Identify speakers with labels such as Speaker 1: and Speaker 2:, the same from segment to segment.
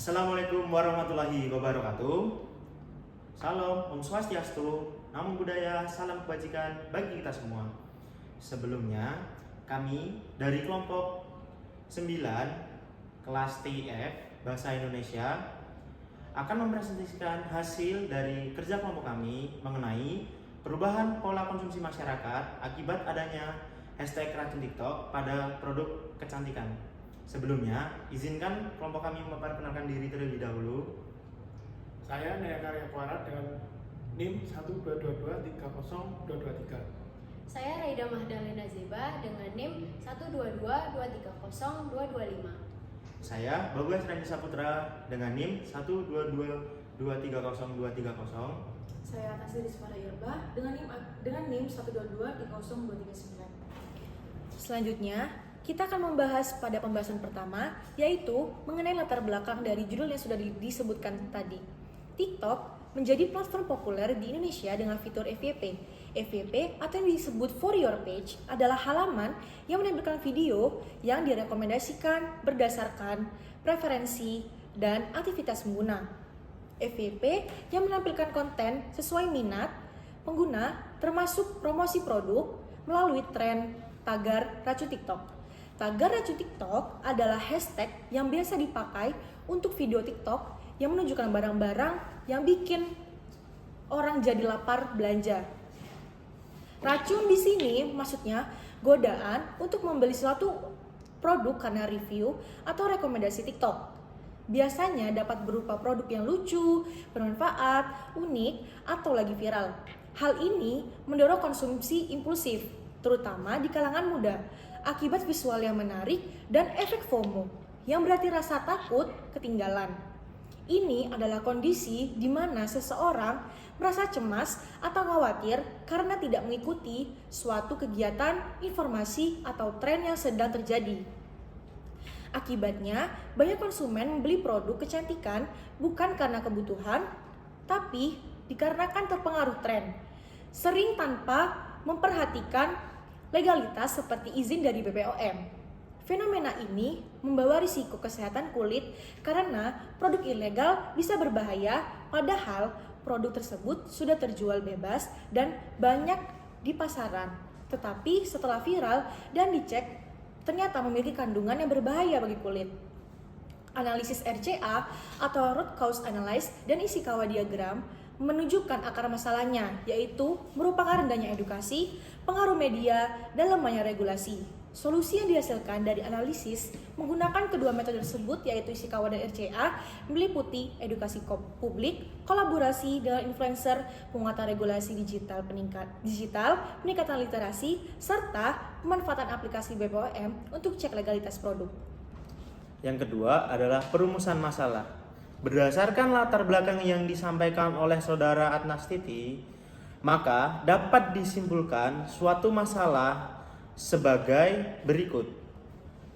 Speaker 1: Assalamualaikum warahmatullahi wabarakatuh. Salam, Om Swastiastu, Namo Buddhaya, salam kebajikan bagi kita semua. Sebelumnya, kami dari kelompok 9 kelas TIF Bahasa Indonesia akan mempresentasikan hasil dari kerja kelompok kami mengenai perubahan pola konsumsi masyarakat akibat adanya hashtag racun TikTok pada produk kecantikan. Sebelumnya, izinkan kelompok kami memperkenalkan diri terlebih dahulu.
Speaker 2: Saya Naya Karya Kuara dengan NIM 122230223.
Speaker 3: Saya Raida Mahdalena Zeba dengan NIM 122230225.
Speaker 1: Saya Bagus Randy Saputra dengan NIM 122230230.
Speaker 4: Saya Tasir Rizwana Irba dengan NIM 122302339. Selanjutnya, kita akan membahas pada pembahasan pertama, yaitu mengenai latar belakang dari judul yang sudah disebutkan tadi. TikTok menjadi platform populer di Indonesia dengan fitur FYP. FYP atau yang disebut For Your Page adalah halaman yang menampilkan video yang direkomendasikan berdasarkan preferensi dan aktivitas pengguna. FYP yang menampilkan konten sesuai minat pengguna termasuk promosi produk melalui tren tagar racun TikTok. Tagar racun TikTok adalah hashtag yang biasa dipakai untuk video TikTok yang menunjukkan barang-barang yang bikin orang jadi lapar belanja. Racun di sini maksudnya godaan untuk membeli suatu produk karena review atau rekomendasi TikTok. Biasanya dapat berupa produk yang lucu, bermanfaat, unik, atau lagi viral. Hal ini mendorong konsumsi impulsif, terutama di kalangan muda, akibat visual yang menarik dan efek FOMO, yang berarti rasa takut ketinggalan. Ini adalah kondisi di mana seseorang merasa cemas atau khawatir karena tidak mengikuti suatu kegiatan, informasi, atau tren yang sedang terjadi. Akibatnya, banyak konsumen membeli produk kecantikan bukan karena kebutuhan, tapi dikarenakan terpengaruh tren, sering tanpa memperhatikan legalitas seperti izin dari BPOM. Fenomena ini membawa risiko kesehatan kulit karena produk ilegal bisa berbahaya, padahal produk tersebut sudah terjual bebas dan banyak di pasaran. Tetapi setelah viral dan dicek, ternyata memiliki kandungan yang berbahaya bagi kulit. Analisis RCA atau root cause analysis dan Ishikawa diagram menunjukkan akar masalahnya, yaitu merupakan rendahnya edukasi, pengaruh media, dan lemahnya regulasi. Solusi yang dihasilkan dari analisis menggunakan kedua metode tersebut, yaitu Ishikawa dan RCA, meliputi edukasi publik, kolaborasi dengan influencer, penguatan regulasi digital, peningkatan literasi, serta pemanfaatan aplikasi BPOM untuk cek legalitas produk.
Speaker 1: Yang kedua adalah perumusan masalah. Berdasarkan latar belakang yang disampaikan oleh Saudara Atnastiti, maka dapat disimpulkan suatu masalah sebagai berikut.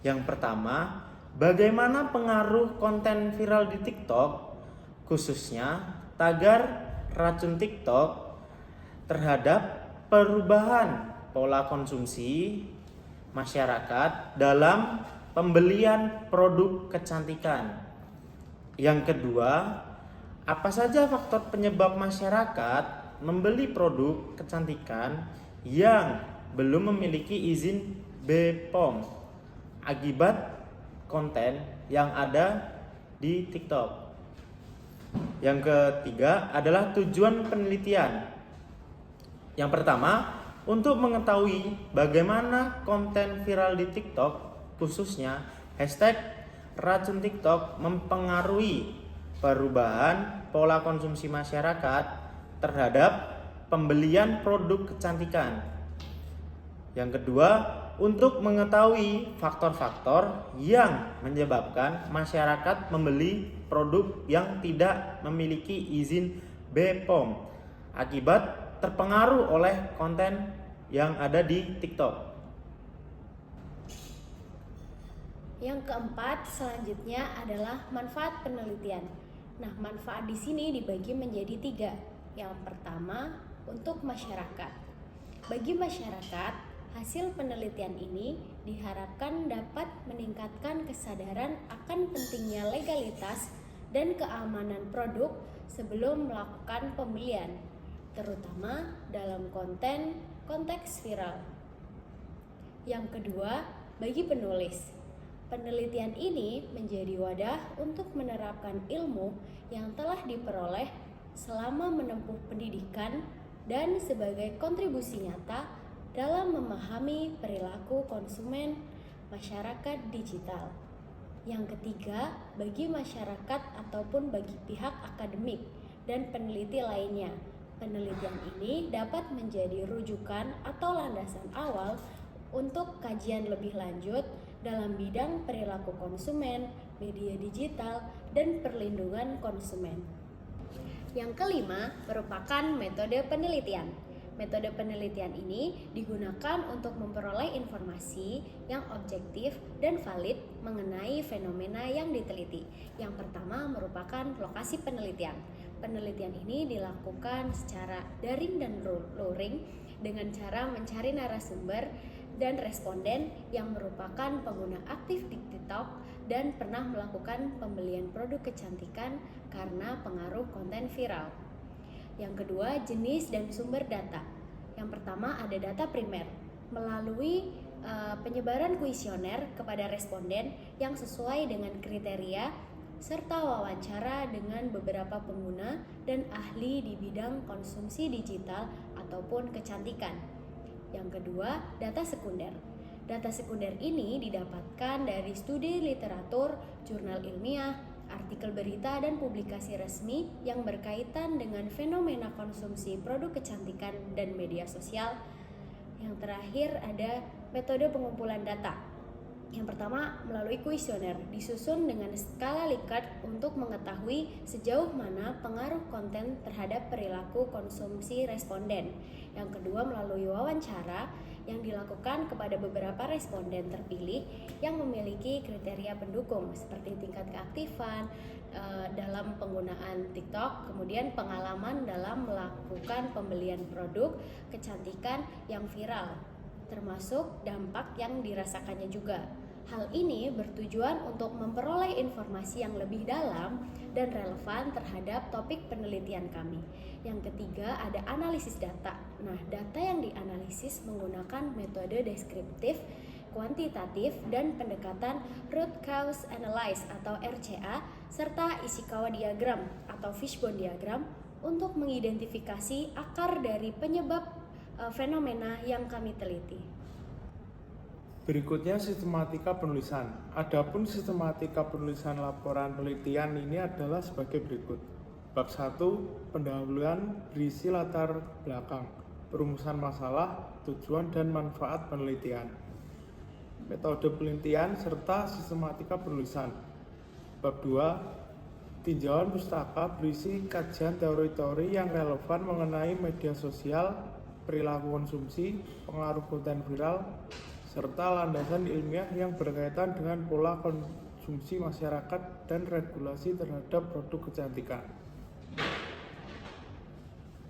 Speaker 1: Yang pertama, bagaimana pengaruh konten viral di TikTok, khususnya tagar racun TikTok, terhadap perubahan pola konsumsi masyarakat dalam pembelian produk kecantikan. Yang kedua, apa saja faktor penyebab masyarakat membeli produk kecantikan yang belum memiliki izin BPOM akibat konten yang ada di TikTok. Yang ketiga adalah tujuan penelitian. Yang pertama, untuk mengetahui bagaimana konten viral di TikTok, khususnya hashtag racun TikTok mempengaruhi perubahan pola konsumsi masyarakat terhadap pembelian produk kecantikan. Yang kedua, untuk mengetahui faktor-faktor yang menyebabkan masyarakat membeli produk yang tidak memiliki izin BPOM akibat terpengaruh oleh konten yang ada di TikTok.
Speaker 3: Yang keempat, selanjutnya adalah manfaat penelitian. Nah, manfaat di sini dibagi menjadi 3. Yang pertama, untuk masyarakat. Bagi masyarakat, hasil penelitian ini diharapkan dapat meningkatkan kesadaran akan pentingnya legalitas dan keamanan produk sebelum melakukan pembelian, terutama dalam konteks viral. Yang kedua, bagi penulis, penelitian ini menjadi wadah untuk menerapkan ilmu yang telah diperoleh selama menempuh pendidikan dan sebagai kontribusi nyata dalam memahami perilaku konsumen masyarakat digital. Yang ketiga, bagi masyarakat ataupun bagi pihak akademik dan peneliti lainnya, penelitian ini dapat menjadi rujukan atau landasan awal untuk kajian lebih lanjut dalam bidang perilaku konsumen, media digital, dan perlindungan konsumen. Yang kelima merupakan metode penelitian. Metode penelitian ini digunakan untuk memperoleh informasi yang objektif dan valid mengenai fenomena yang diteliti. Yang pertama merupakan lokasi penelitian. Penelitian ini dilakukan secara daring dan luring dengan cara mencari narasumber dan responden yang merupakan pengguna aktif di TikTok dan pernah melakukan pembelian produk kecantikan karena pengaruh konten viral. Yang kedua, jenis dan sumber data. Yang pertama ada data primer melalui penyebaran kuesioner kepada responden yang sesuai dengan kriteria serta wawancara dengan beberapa pengguna dan ahli di bidang konsumsi digital ataupun kecantikan. Yang kedua, data sekunder. Data sekunder ini didapatkan dari studi literatur, jurnal ilmiah, artikel berita, dan publikasi resmi yang berkaitan dengan fenomena konsumsi produk kecantikan dan media sosial. Yang terakhir ada metode pengumpulan data. Yang pertama, melalui kuesioner disusun dengan skala Likert untuk mengetahui sejauh mana pengaruh konten terhadap perilaku konsumsi responden. Yang kedua, melalui wawancara yang dilakukan kepada beberapa responden terpilih yang memiliki kriteria pendukung seperti tingkat keaktifan dalam penggunaan TikTok, kemudian pengalaman dalam melakukan pembelian produk kecantikan yang viral, termasuk dampak yang dirasakannya juga. Hal ini bertujuan untuk memperoleh informasi yang lebih dalam dan relevan terhadap topik penelitian kami. Yang ketiga ada analisis data. Nah, data yang dianalisis menggunakan metode deskriptif, kuantitatif, dan pendekatan root cause analysis atau RCA serta Ishikawa diagram atau fishbone diagram untuk mengidentifikasi akar dari penyebab fenomena yang kami teliti.
Speaker 2: Berikutnya sistematika penulisan. Adapun sistematika penulisan laporan penelitian ini adalah sebagai berikut. Bab 1, pendahuluan berisi latar belakang, perumusan masalah, tujuan dan manfaat penelitian. Metode penelitian serta sistematika penulisan. Bab 2, tinjauan pustaka berisi kajian teori-teori yang relevan mengenai media sosial, perilaku konsumsi, pengaruh konten viral, serta landasan ilmiah yang berkaitan dengan pola konsumsi masyarakat dan regulasi terhadap produk kecantikan.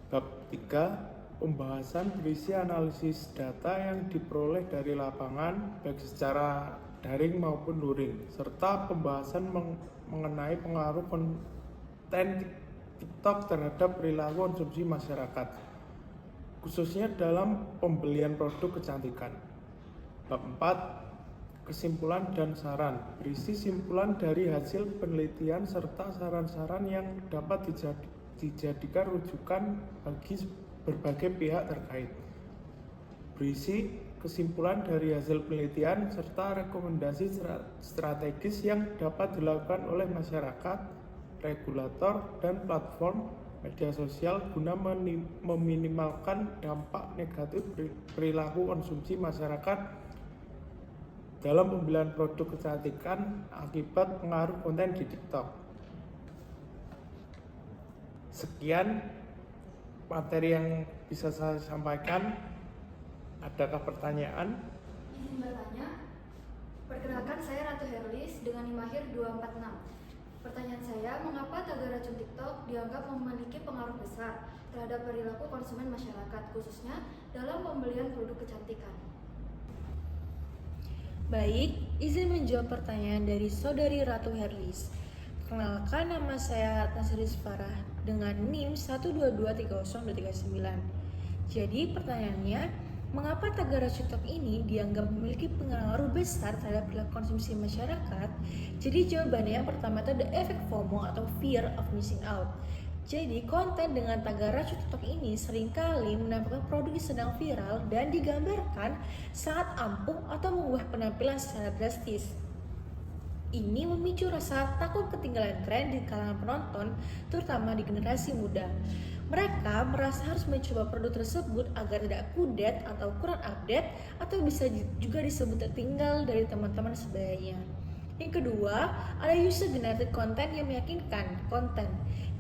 Speaker 2: Bab 3, pembahasan berisi analisis data yang diperoleh dari lapangan baik secara daring maupun luring, serta pembahasan mengenai pengaruh konten TikTok terhadap perilaku konsumsi masyarakat, khususnya dalam pembelian produk kecantikan. Bab 4, kesimpulan dan saran berisi simpulan dari hasil penelitian serta saran-saran yang dapat dijadikan rujukan bagi berbagai pihak terkait. Berisi kesimpulan dari hasil penelitian serta rekomendasi strategis yang dapat dilakukan oleh masyarakat, regulator, dan platform media sosial guna meminimalkan dampak negatif perilaku konsumsi masyarakat dalam pembelian produk kecantikan akibat pengaruh konten di TikTok. Sekian materi yang bisa saya sampaikan. Adakah pertanyaan?
Speaker 5: Izin bertanya. Perkenalkan, saya Ratu Herlis dengan NIM akhir 246. Pertanyaan saya, mengapa tagar racun TikTok dianggap memiliki pengaruh besar terhadap perilaku konsumen masyarakat, khususnya dalam pembelian produk kecantikan?
Speaker 4: Baik, izin menjawab pertanyaan dari Saudari Ratu Herlis. Perkenalkan, nama saya Nasris Farah dengan NIM 1223039. Jadi pertanyaannya, mengapa tagar TikTok ini dianggap memiliki pengaruh besar terhadap perilaku konsumsi masyarakat? Jadi jawabannya yang pertama itu ada efek FOMO atau fear of missing out. Jadi konten dengan tagar TikTok ini seringkali menampilkan produk yang sedang viral dan digambarkan sangat ampuh atau mengubah penampilan secara drastis. Ini memicu rasa takut ketinggalan tren di kalangan penonton, terutama di generasi muda. Mereka merasa harus mencoba produk tersebut agar tidak kudet atau kurang update, atau bisa juga disebut tertinggal dari teman-teman sebayanya. Yang kedua, ada user generated content yang meyakinkan konten.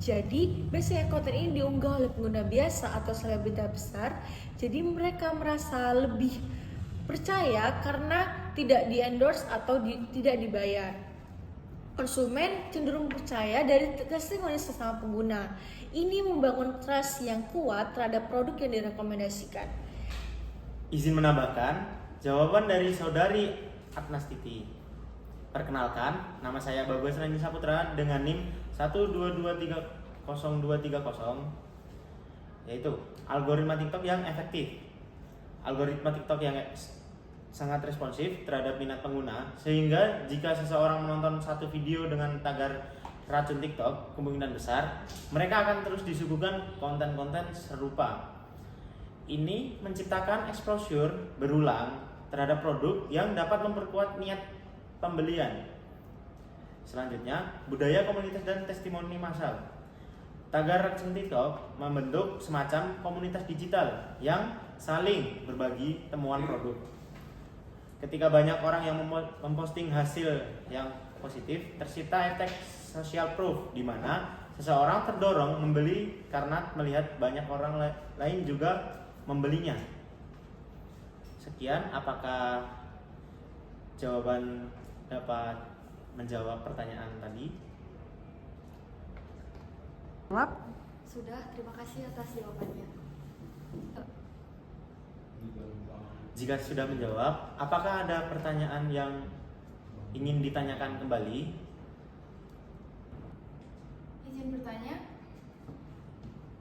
Speaker 4: Jadi, biasanya konten ini diunggah oleh pengguna biasa atau selebritas besar, jadi mereka merasa lebih percaya karena tidak di-endorse atau tidak dibayar. Konsumen cenderung percaya dari testimoni sesama pengguna. Ini membangun trust yang kuat terhadap produk yang direkomendasikan.
Speaker 1: Izin menambahkan jawaban dari saudari Atnastiti. Perkenalkan, nama saya Bagus Randy Saputra dengan NIM 122300230, yaitu algoritma TikTok yang efektif. Algoritma TikTok yang sangat responsif terhadap minat pengguna, sehingga jika seseorang menonton satu video dengan tagar racun TikTok, kemungkinan besar mereka akan terus disuguhkan konten-konten serupa. Ini menciptakan exposure berulang terhadap produk yang dapat memperkuat niat pembelian. Selanjutnya, budaya komunitas dan testimoni massal. Tagar racun TikTok membentuk semacam komunitas digital yang saling berbagi temuan produk. Ketika banyak orang yang memposting hasil yang positif, tercipta efek social proof di mana seseorang terdorong membeli karena melihat banyak orang lain juga membelinya. Sekian, apakah jawaban dapat menjawab pertanyaan tadi?
Speaker 5: Sudah, terima kasih atas jawabannya.
Speaker 1: Jika sudah menjawab, apakah ada pertanyaan yang ingin ditanyakan kembali?
Speaker 6: Izin bertanya.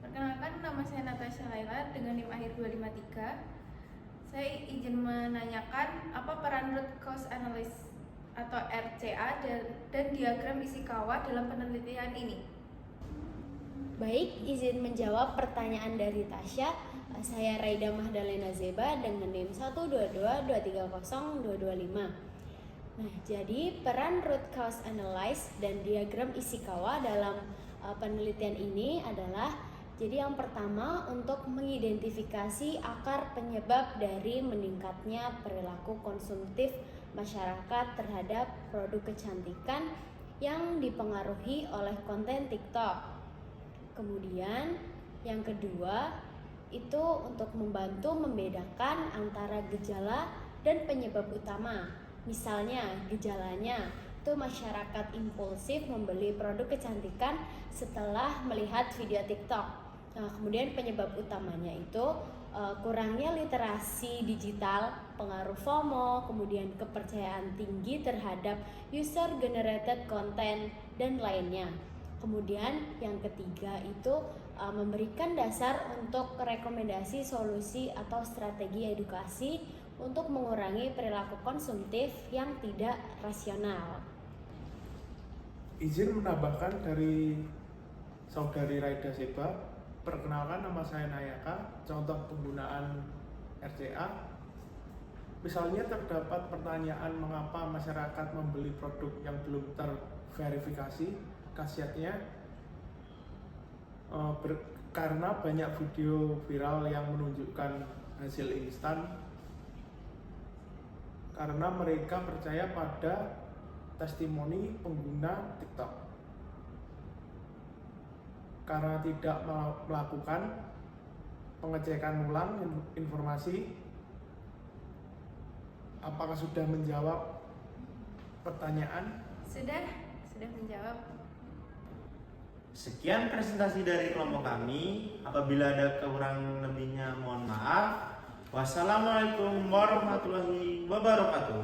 Speaker 6: Perkenalkan, nama saya Natasha Laila dengan NIM akhir 253. Saya izin menanyakan apa peran root cause analysis atau RCA dan diagram Ishikawa dalam penelitian ini.
Speaker 3: Baik, izin menjawab pertanyaan dari Tasya. Saya Raida Mahdalena Zeba dengan NIM 122230225. Nah, jadi peran root cause analysis dan diagram Ishikawa dalam penelitian ini adalah, jadi yang pertama untuk mengidentifikasi akar penyebab dari meningkatnya perilaku konsumtif masyarakat terhadap produk kecantikan yang dipengaruhi oleh konten TikTok. Kemudian yang kedua itu untuk membantu membedakan antara gejala dan penyebab utama. Misalnya gejalanya itu masyarakat impulsif membeli produk kecantikan setelah melihat video TikTok. Nah, kemudian penyebab utamanya itu kurangnya literasi digital, pengaruh FOMO, kemudian kepercayaan tinggi terhadap user generated content dan lainnya. Kemudian yang ketiga itu memberikan dasar untuk rekomendasi solusi atau strategi edukasi untuk mengurangi perilaku konsumtif yang tidak rasional.
Speaker 2: Izin menambahkan dari saudari Raida Seba. Perkenalkan, nama saya Nayaka. Contoh penggunaan RCA, misalnya terdapat pertanyaan mengapa masyarakat membeli produk yang belum terverifikasi khasiatnya, karena banyak video viral yang menunjukkan hasil instan, karena mereka percaya pada testimoni pengguna TikTok. Karena tidak melakukan pengecekan ulang informasi. Apakah sudah menjawab pertanyaan?
Speaker 6: Sudah menjawab.
Speaker 1: Sekian presentasi dari kelompok kami. Apabila ada kurang lebihnya mohon maaf. Wassalamualaikum warahmatullahi wabarakatuh.